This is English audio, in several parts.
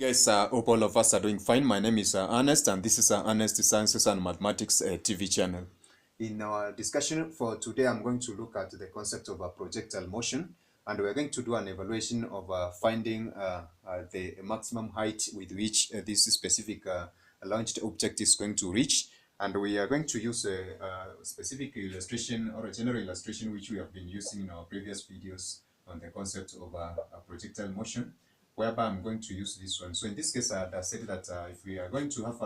Guys, hope all of us are doing fine. My name is Ernest, and this is Ernest Sciences and Mathematics TV channel. In our discussion for today, I'm going to look at the concept of projectile motion, and we're going to do an evaluation of finding the maximum height with which this specific launched object is going to reach. And we are going to use a specific illustration or a general illustration which we have been using in our previous videos on the concept of projectile motion, whereby I'm going to use this one. So in this case, I said that if we are going to have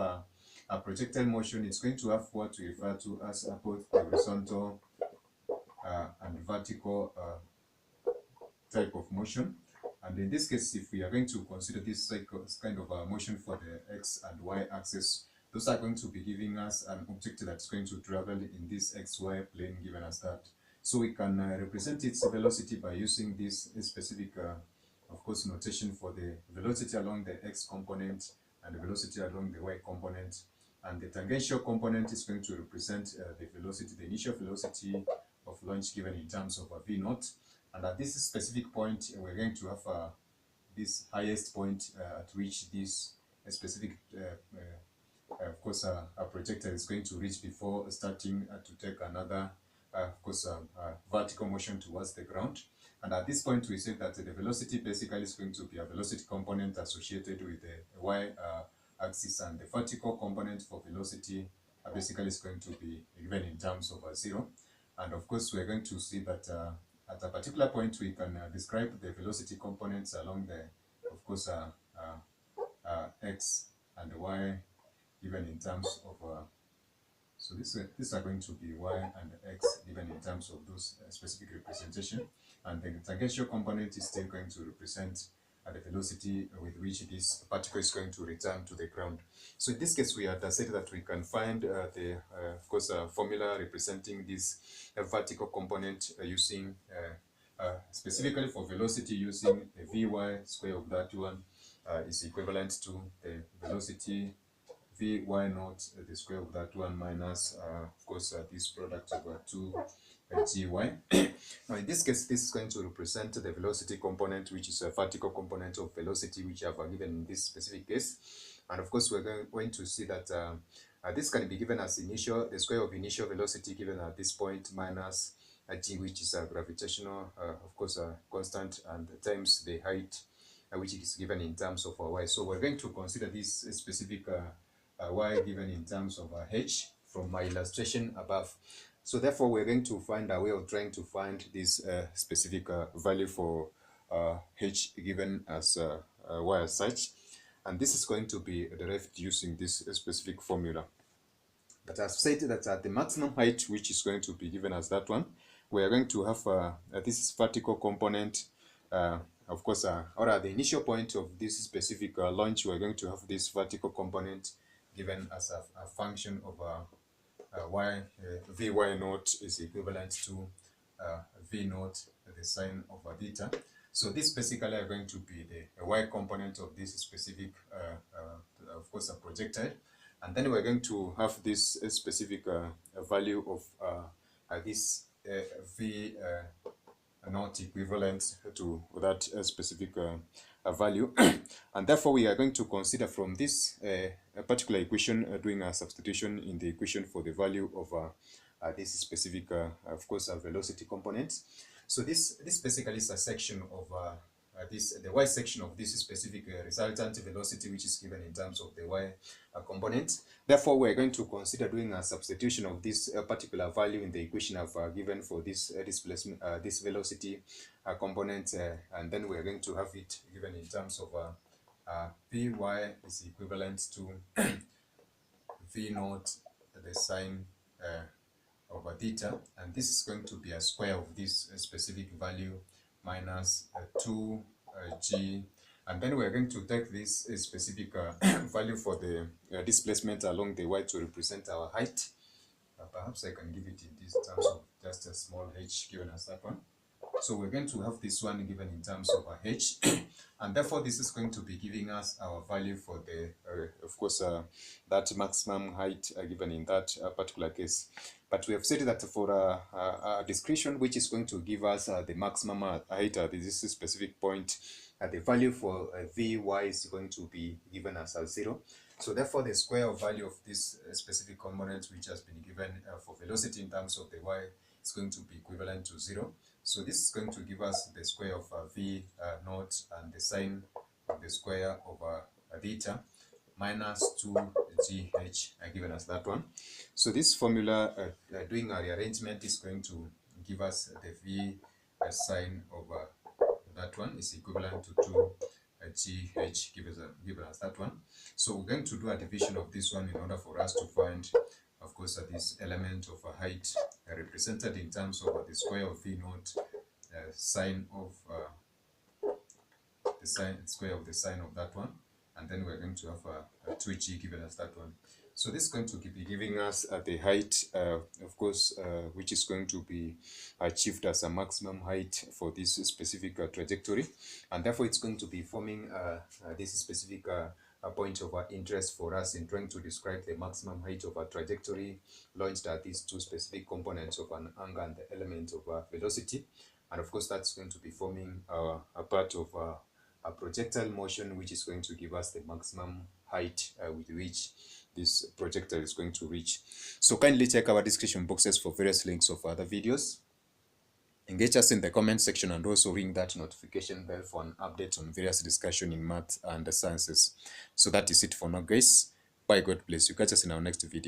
a projectile motion, it's going to have what we refer to as both horizontal and vertical type of motion. And in this case, if we are going to consider this kind of motion for the x and y axis, those are going to be giving us an object that's going to travel in this xy plane given as that. So we can represent its velocity by using this specific of course, notation for the velocity along the x component and the velocity along the y component. And the tangential component is going to represent the velocity, the initial velocity of launch given in terms of v naught. And at this specific point, we're going to have this highest point at which this specific, of course, a projectile is going to reach before starting to take another, of course, vertical motion towards the ground. And at this point, we say that the velocity basically is going to be a velocity component associated with the y axis, and the vertical component for velocity basically is going to be given in terms of 0. And of course, we're going to see that at a particular point, we can describe the velocity components along the, of course, x and y given in terms of so these are going to be y and x given in terms of those specific representation, and the tangential component is still going to represent the velocity with which this particle is going to return to the ground. So in this case, we had said that we can find the of course formula representing this vertical component using specifically for velocity using the vy square of that one is equivalent to the velocity vy naught, the square of that one minus, of course, this product over 2 gy. Now, in this case, this is going to represent the velocity component, which is a vertical component of velocity, which I have given in this specific case. And of course, we're going to see that this can be given as the square of initial velocity given at this point minus g, which is a gravitational, of course, constant, and times the height, which is given in terms of y. So we're going to consider this specific y given in terms of h from my illustration above. So therefore, we're going to find a way of trying to find this specific value for h given as y as such. And this is going to be derived using this specific formula. But I've said that at the maximum height, which is going to be given as that one, we are going to have this vertical component, of course, or at the initial point of this specific launch, we're going to have this vertical component given as a function of y, vy naught is equivalent to v naught, the sine of theta. So this basically are going to be the y component of this specific, of course, a projectile. And then we're going to have this specific value of this v naught equivalent to that specific value. And therefore, we are going to consider from this particular equation doing a substitution in the equation for the value of this specific, of course, velocity component. So this basically is a section of the y section of this specific resultant velocity, which is given in terms of the y component. Therefore, we're going to consider doing a substitution of this particular value in the equation I've given for this displacement, this velocity component, and then we're going to have it given in terms of vy is equivalent to v naught, the sine over theta, and this is going to be a square of this specific value minus 2g, and then we're going to take this specific value for the displacement along the y to represent our height. Perhaps I can give it in these terms of just a small h given as that one. So we're going to have this one given in terms of h, and therefore this is going to be giving us our value for the, of course, that maximum height given in that particular case. But we have said that for a discretion which is going to give us the maximum height at this specific point, the value for Vy is going to be given as a 0. So therefore, the square of value of this specific component which has been given for velocity in terms of the y is going to be equivalent to 0. So this is going to give us the square of V naught and the sine of the square over theta minus 2gh given as that one. So this formula, doing a rearrangement, is going to give us the V sine over that one is equivalent to 2gh given as that one. So we're going to do a division of this one in order for us to find, of course, this element of height represented in terms of the square of V naught sine of the square of the sine of that one, and then we're going to have a 2g given as that one. So this is going to be giving us the height, of course, which is going to be achieved as a maximum height for this specific trajectory, and therefore it's going to be forming this specific point of interest for us in trying to describe the maximum height of a trajectory launched at these two specific components of an angle and the element of velocity. And of course, that's going to be forming a part of a projectile motion, which is going to give us the maximum height with which this projectile is going to reach. So kindly check our description boxes for various links of other videos. Engage us in the comment section and also ring that notification bell for an update on various discussion in math and the sciences. So that is it for now, guys. Bye, God bless you. Catch us in our next video.